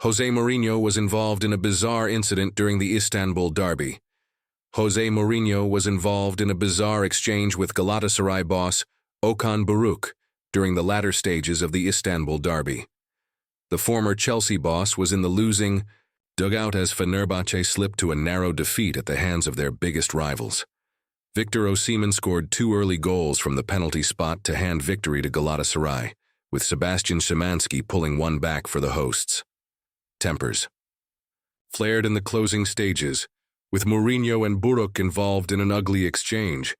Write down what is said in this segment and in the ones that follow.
Jose Mourinho was involved in a bizarre incident during the Istanbul derby. Jose Mourinho was involved in a bizarre exchange with Galatasaray boss Okan Buruk during the latter stages of the Istanbul derby. The former Chelsea boss was in the losing dugout as Fenerbahce slipped to a narrow defeat at the hands of their biggest rivals. Victor Osimhen scored 2 early goals from the penalty spot to hand victory to Galatasaray, with Sebastian Szymanski pulling one back for the hosts. Tempers flared in the closing stages, with Mourinho and Buruk involved in an ugly exchange,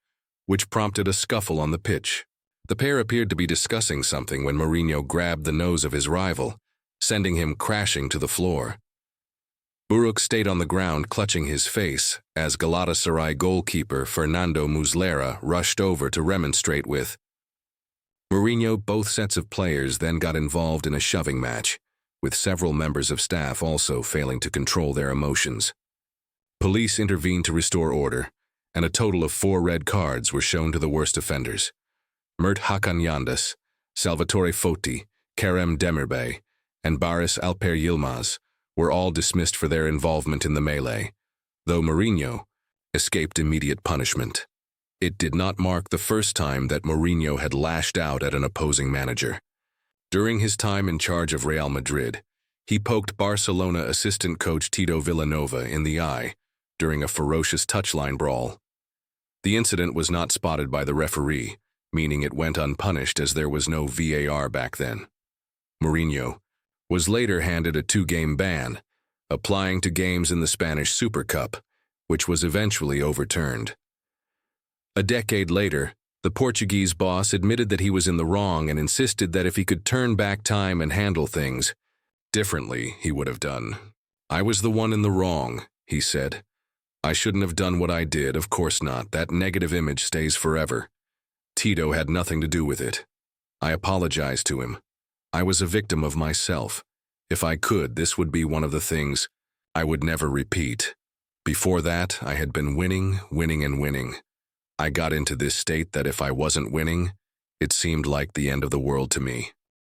which prompted a scuffle on the pitch. The pair appeared to be discussing something when Mourinho grabbed the nose of his rival, sending him crashing to the floor. Buruk stayed on the ground clutching his face as Galatasaray goalkeeper Fernando Muslera rushed over to remonstrate with Mourinho. Both sets of players then got involved in a shoving match, with several members of staff also failing to control their emotions. Police intervened to restore order, and a total of 4 red cards were shown to the worst offenders. Mert Hakan Yandaş, Salvatore Foti, Kerem Demirbay, and Barış Alper Yilmaz were all dismissed for their involvement in the melee, though Mourinho escaped immediate punishment. It did not mark the first time that Mourinho had lashed out at an opposing manager. During his time in charge of Real Madrid, he poked Barcelona assistant coach Tito Villanova in the eye during a ferocious touchline brawl. The incident was not spotted by the referee, meaning it went unpunished as there was no VAR back then. Mourinho was later handed a 2-game ban, applying to games in the Spanish Super Cup, which was eventually overturned. A decade later, the Portuguese boss admitted that he was in the wrong and insisted that if he could turn back time and handle things differently, he would have done. "I was the one in the wrong," he said. "I shouldn't have done what I did, of course not. That negative image stays forever. Tito had nothing to do with it. I apologized to him. I was a victim of myself. If I could, this would be one of the things I would never repeat. Before that, I had been winning, and winning. I got into this state that if I wasn't winning, it seemed like the end of the world to me."